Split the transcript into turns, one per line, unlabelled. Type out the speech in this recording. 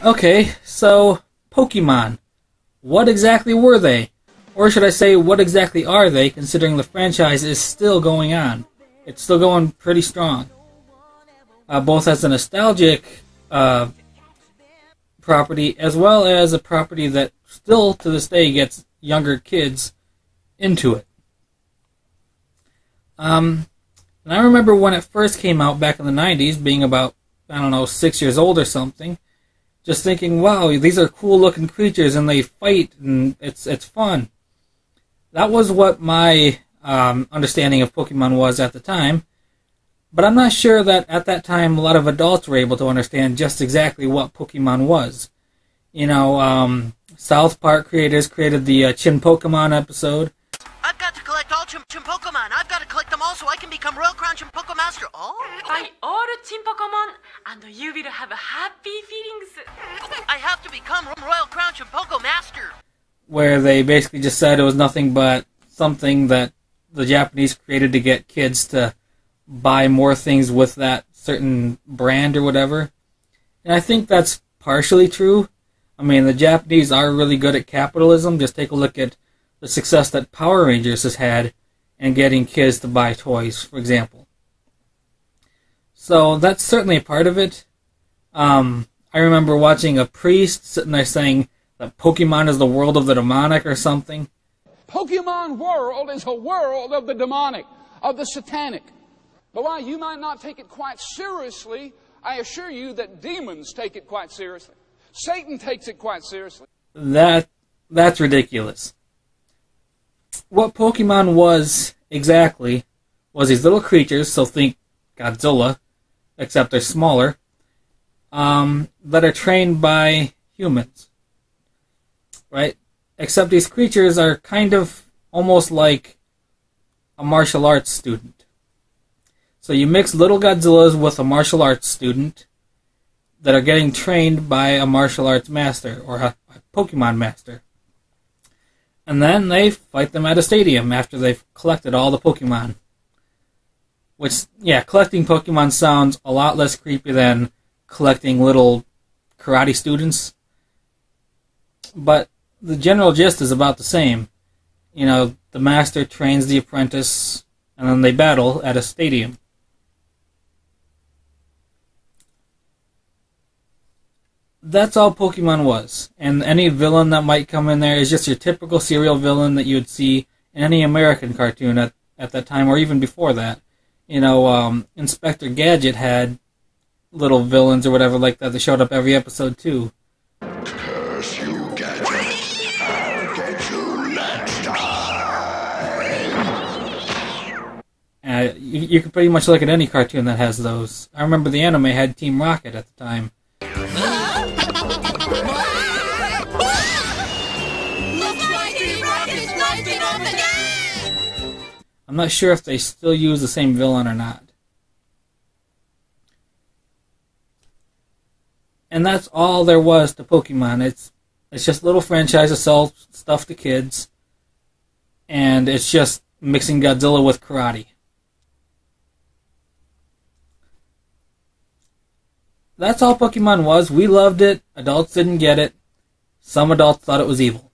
Okay, so Pokemon. What exactly were they? Or should I say, what exactly are they, considering the franchise is still going on? It's still going pretty strong. Both as a nostalgic property, as well as a property that still, to this day, gets younger kids into it. And I remember when it first came out back in the 90s, being about, 6 years old or something, just thinking, wow, these are cool-looking creatures, and they fight, and it's fun. That was what my understanding of Pokemon was at the time, but I'm not sure that at that time a lot of adults were able to understand just exactly what Pokemon was. South Park creators created the Chin Pokemon episode.
I've got to collect all Chim Pokemon. I've got to collect them all so I can become Royal Crown Chim Master. Oh?
Buy all Chim Pokemon and you will have happy feelings.
I have to become Royal Crown Chim Master.
Where they basically just said it was nothing but something that the Japanese created to get kids to buy more things with that certain brand or whatever. And I think that's partially true. I mean, the Japanese are really good at capitalism. Just take a look at the success that Power Rangers has had in getting kids to buy toys, for example. So that's certainly a part of it. I remember watching a priest sitting there saying that Pokemon is the world of the demonic or something.
Pokemon world is a world of the demonic, of the satanic. But while you might not take it quite seriously, I assure you that demons take it quite seriously. Satan takes it quite seriously.
That's ridiculous. What Pokemon was exactly was these little creatures, so think Godzilla, except they're smaller, that are trained by humans. Right? Except these creatures are kind of almost like a martial arts student. So you mix little Godzillas with a martial arts student that are getting trained by a martial arts master, or a Pokemon master. And then they fight them at a stadium after they've collected all the Pokemon. Which, yeah, collecting Pokemon sounds a lot less creepy than collecting little karate students. But the general gist is about the same. The master trains the apprentice, and then they battle at a stadium. That's all Pokemon was. And any villain that might come in there is just your typical serial villain that you would see in any American cartoon at that time, or even before that. Inspector Gadget had little villains or whatever like that showed up every episode too.
Curse you, Gadget. I'll get you next time.
You can pretty much look at any cartoon that has those. I remember the anime had Team Rocket at the time. I'm not sure if they still use the same villain or not. And that's all there was to Pokemon. It's just little franchises sell stuff to kids, and it's just mixing Godzilla with karate. That's all Pokemon was. We loved it. Adults didn't get it. Some adults thought it was evil.